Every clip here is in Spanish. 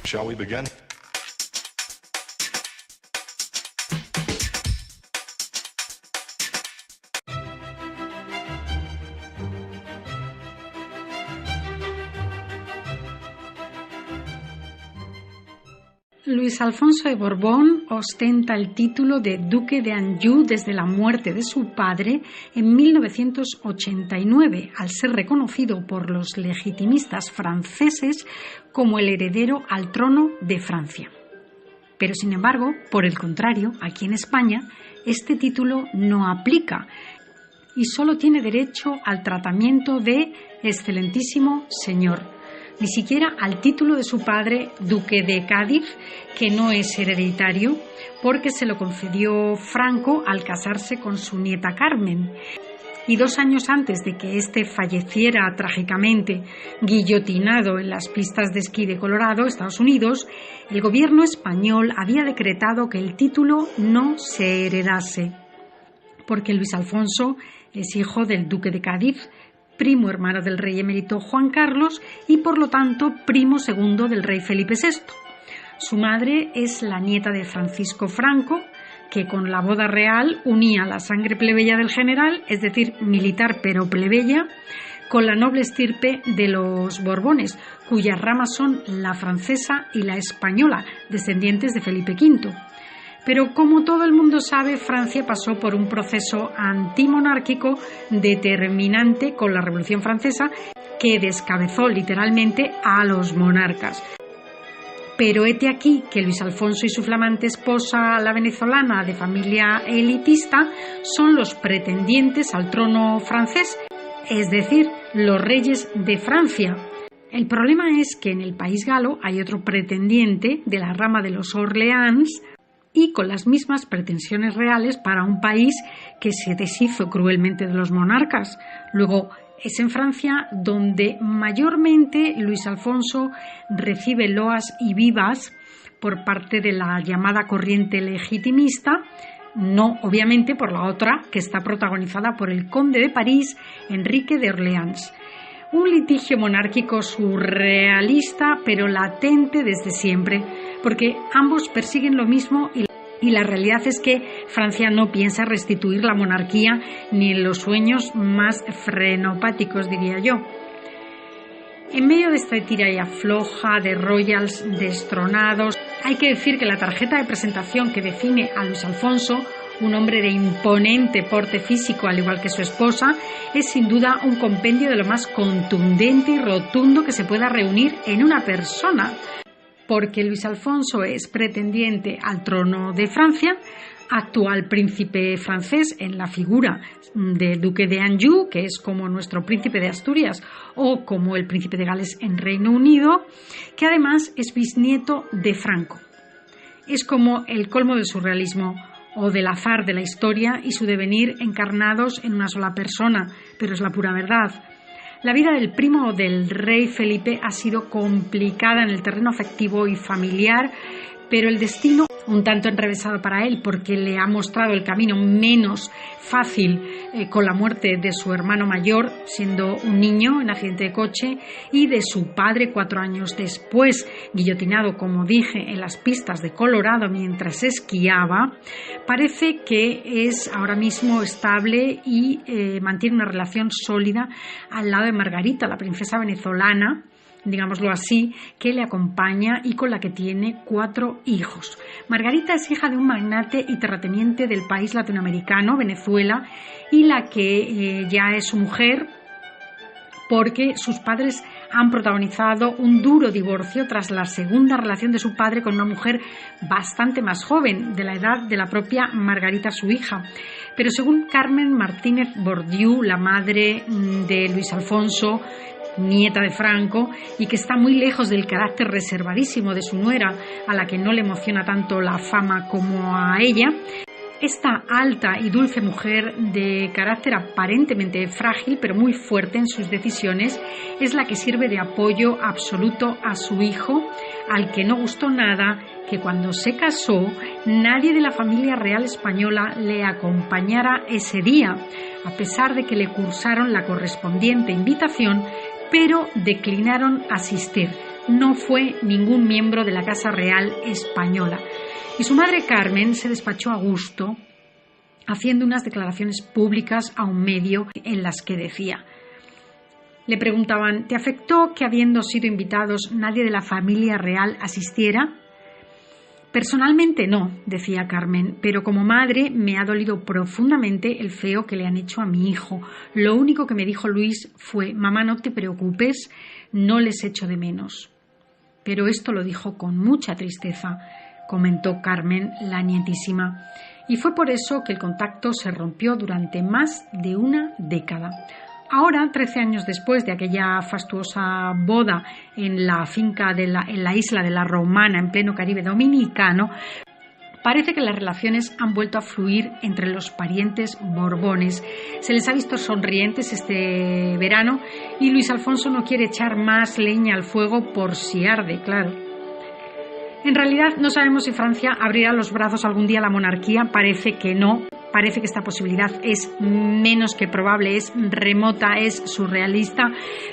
Shall we begin? Luis Alfonso de Borbón ostenta el título de Duque de Anjou desde la muerte de su padre en 1989, al ser reconocido por los legitimistas franceses como el heredero al trono de Francia. Pero, sin embargo, por el contrario, aquí en España, este título no aplica y solo tiene derecho al tratamiento de excelentísimo señor, ni siquiera al título de su padre, duque de Cádiz, que no es hereditario, porque se lo concedió Franco al casarse con su nieta Carmen. Y 2 años antes de que éste falleciera trágicamente, guillotinado en las pistas de esquí de Colorado, Estados Unidos, el gobierno español había decretado que el título no se heredase, porque Luis Alfonso es hijo del duque de Cádiz, primo hermano del rey emérito Juan Carlos y, por lo tanto, primo segundo del rey Felipe VI. Su madre es la nieta de Francisco Franco, que con la boda real unía la sangre plebeya del general, es decir, militar pero plebeya, con la noble estirpe de los Borbones, cuyas ramas son la francesa y la española, descendientes de Felipe V. Pero, como todo el mundo sabe, Francia pasó por un proceso antimonárquico determinante con la Revolución Francesa, que descabezó literalmente a los monarcas. Pero hete aquí que Luis Alfonso y su flamante esposa, la venezolana de familia elitista, son los pretendientes al trono francés, es decir, los reyes de Francia. El problema es que en el país galo hay otro pretendiente de la rama de los Orleans, y con las mismas pretensiones reales para un país que se deshizo cruelmente de los monarcas. Luego, es en Francia donde mayormente Luis Alfonso recibe loas y vivas por parte de la llamada corriente legitimista, no obviamente por la otra, que está protagonizada por el conde de París, Enrique de Orleans. Un litigio monárquico surrealista, pero latente desde siempre, porque ambos persiguen lo mismo y la realidad es que Francia no piensa restituir la monarquía ni en los sueños más frenopáticos, diría yo. En medio de esta tira y afloja de royals destronados, hay que decir que la tarjeta de presentación que define a Luis Alfonso, un hombre de imponente porte físico al igual que su esposa, es sin duda un compendio de lo más contundente y rotundo que se pueda reunir en una persona, porque Luis Alfonso es pretendiente al trono de Francia, actual príncipe francés en la figura del duque de Anjou, que es como nuestro príncipe de Asturias o como el príncipe de Gales en Reino Unido, que además es bisnieto de Franco. Es como el colmo del surrealismo o del azar de la historia y su devenir encarnados en una sola persona, pero es la pura verdad. La vida del primo del rey Felipe ha sido complicada en el terreno afectivo y familiar, pero el destino un tanto enrevesado para él, porque le ha mostrado el camino menos fácil con la muerte de su hermano mayor, siendo un niño en accidente de coche, y de su padre 4 años después, guillotinado, como dije, en las pistas de Colorado mientras esquiaba. Parece que es ahora mismo estable y mantiene una relación sólida al lado de Margarita, la princesa venezolana, digámoslo así, que le acompaña y con la que tiene 4 hijos. Margarita es hija de un magnate y terrateniente del país latinoamericano, Venezuela, y la que ya es su mujer, porque sus padres han protagonizado un duro divorcio tras la segunda relación de su padre con una mujer bastante más joven, de la edad de la propia Margarita, su hija. Pero según Carmen Martínez Bordiú, la madre de Luis Alfonso, nieta de Franco, y que está muy lejos del carácter reservadísimo de su nuera, a la que no le emociona tanto la fama como a ella, esta alta y dulce mujer de carácter aparentemente frágil pero muy fuerte en sus decisiones es la que sirve de apoyo absoluto a su hijo, al que no gustó nada que cuando se casó nadie de la familia real española le acompañara ese día, a pesar de que le cursaron la correspondiente invitación, pero declinaron asistir. no fue ningún miembro de la Casa Real española. Y su madre Carmen se despachó a gusto, haciendo unas declaraciones públicas a un medio en las que decía: le preguntaban, ¿te afectó que habiendo sido invitados nadie de la familia real asistiera? Personalmente no, decía Carmen, pero como madre me ha dolido profundamente el feo que le han hecho a mi hijo. Lo único que me dijo Luis fue: mamá, no te preocupes, no les echo de menos. Pero esto lo dijo con mucha tristeza, comentó Carmen, la nietísima, y fue por eso que el contacto se rompió durante más de una década. Ahora, 13 años después de aquella fastuosa boda en la finca en la isla de La Romana, en pleno Caribe dominicano, parece que las relaciones han vuelto a fluir entre los parientes Borbones. Se les ha visto sonrientes este verano y Luis Alfonso no quiere echar más leña al fuego por si arde, claro. En realidad no sabemos si Francia abrirá los brazos algún día a la monarquía. Parece que no. Parece que esta posibilidad es menos que probable, es remota, es surrealista,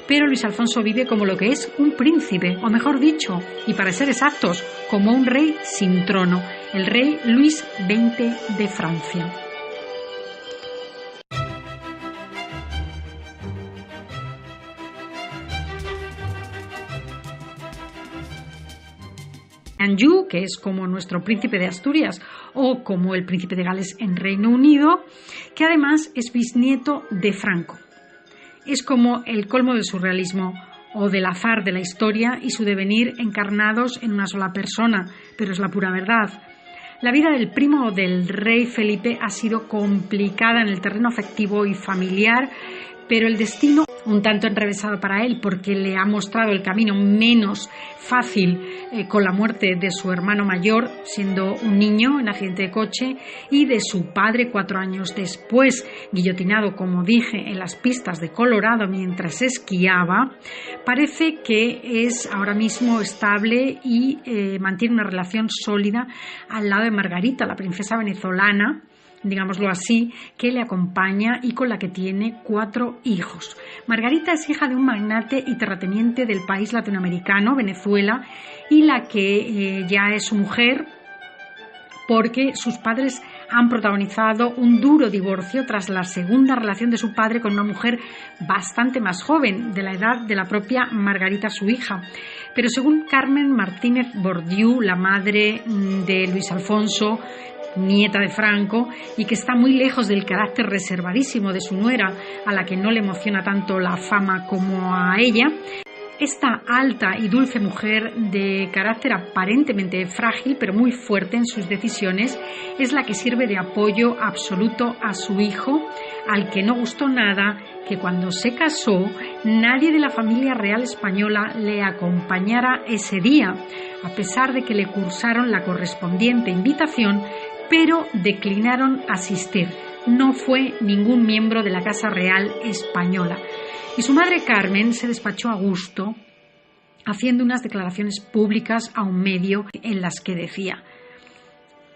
pero Luis Alfonso vive como lo que es un príncipe, o mejor dicho, y para ser exactos, como un rey sin trono, el rey Luis XX de Francia. Anjou, que es como nuestro príncipe de Asturias o como el príncipe de Gales en Reino Unido, que además es bisnieto de Franco. Es como el colmo del surrealismo o del azar de la historia y su devenir encarnados en una sola persona, pero es la pura verdad. La vida del primo del rey Felipe ha sido complicada en el terreno afectivo y familiar, pero el destino un tanto enrevesado para él porque le ha mostrado el camino menos fácil con la muerte de su hermano mayor, siendo un niño en accidente de coche, y de su padre 4 años después, guillotinado, como dije, en las pistas de Colorado mientras esquiaba. Parece que es ahora mismo estable y mantiene una relación sólida al lado de Margarita, la princesa venezolana, digámoslo así, que le acompaña y con la que tiene 4 hijos. Margarita es hija de un magnate y terrateniente del país latinoamericano, Venezuela, y la que ya es su mujer, porque sus padres han protagonizado un duro divorcio tras la segunda relación de su padre con una mujer bastante más joven, de la edad de la propia Margarita, su hija. Pero según Carmen Martínez Bordiú, la madre de Luis Alfonso, nieta de Franco, y que está muy lejos del carácter reservadísimo de su nuera, a la que no le emociona tanto la fama como a ella, esta alta y dulce mujer de carácter aparentemente frágil pero muy fuerte en sus decisiones es la que sirve de apoyo absoluto a su hijo, al que no gustó nada que cuando se casó nadie de la familia real española le acompañara ese día, a pesar de que le cursaron la correspondiente invitación, pero declinaron asistir. No fue ningún miembro de la Casa Real española. Y su madre Carmen se despachó a gusto, haciendo unas declaraciones públicas a un medio en las que decía: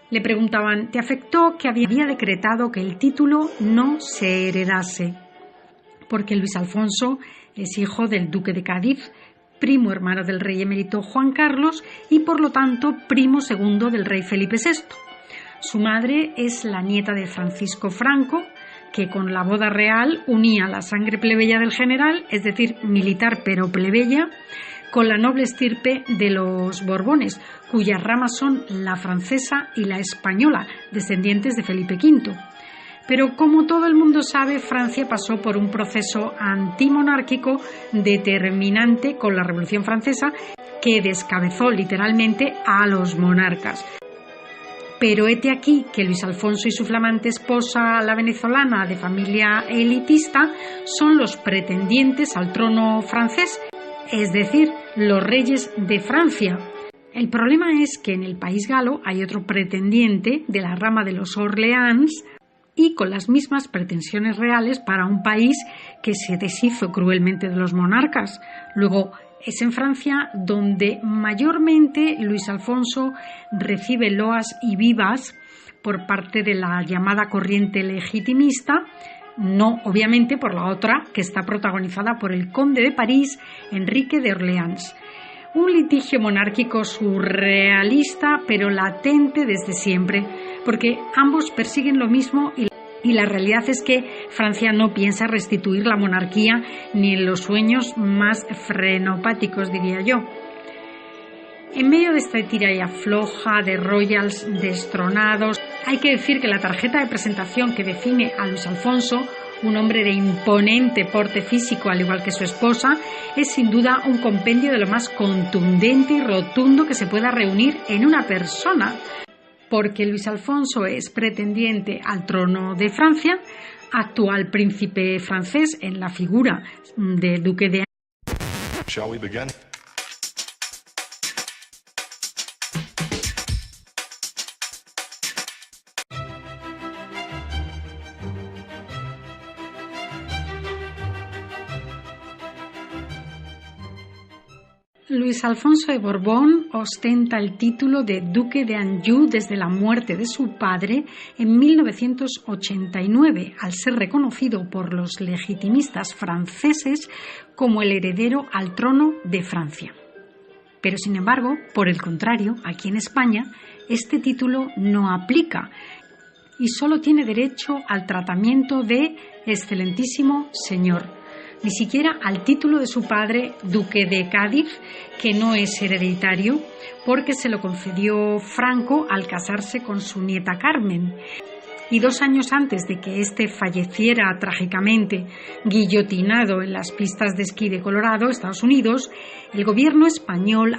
le preguntaban, ¿te afectó que había decretado que el título no se heredase? Porque Luis Alfonso es hijo del duque de Cádiz, primo hermano del rey emérito Juan Carlos y por lo tanto primo segundo del rey Felipe VI. Su madre es la nieta de Francisco Franco, que con la boda real unía la sangre plebeya del general, es decir, militar pero plebeya, con la noble estirpe de los Borbones, cuyas ramas son la francesa y la española, descendientes de Felipe V. Pero como todo el mundo sabe, Francia pasó por un proceso antimonárquico determinante con la Revolución Francesa, que descabezó literalmente a los monarcas. Pero hete aquí que Luis Alfonso y su flamante esposa, la venezolana de familia elitista, son los pretendientes al trono francés, es decir, los reyes de Francia. El problema es que en el país galo hay otro pretendiente de la rama de los Orleans y con las mismas pretensiones reales para un país que se deshizo cruelmente de los monarcas. Luego, es en Francia donde mayormente Luis Alfonso recibe loas y vivas por parte de la llamada corriente legitimista, no obviamente por la otra, que está protagonizada por el conde de París, Enrique de Orleans. Un litigio monárquico surrealista, pero latente desde siempre, porque ambos persiguen lo mismo y la realidad es que Francia no piensa restituir la monarquía ni en los sueños más frenopáticos, diría yo. En medio de esta tira y afloja de royals destronados, hay que decir que la tarjeta de presentación que define a Luis Alfonso, un hombre de imponente porte físico al igual que su esposa, es sin duda un compendio de lo más contundente y rotundo que se pueda reunir en una persona, porque Luis Alfonso es pretendiente al trono de Francia, actual príncipe francés en la figura del duque de Anjou. Shall we begin? Luis Alfonso de Borbón ostenta el título de duque de Anjou desde la muerte de su padre en 1989, al ser reconocido por los legitimistas franceses como el heredero al trono de Francia. Pero, sin embargo, por el contrario, aquí en España, este título no aplica y solo tiene derecho al tratamiento de excelentísimo señor, ni siquiera al título de su padre, duque de Cádiz, que no es hereditario, porque se lo concedió Franco al casarse con su nieta Carmen. Y 2 años antes de que éste falleciera trágicamente, guillotinado en las pistas de esquí de Colorado, Estados Unidos, el gobierno español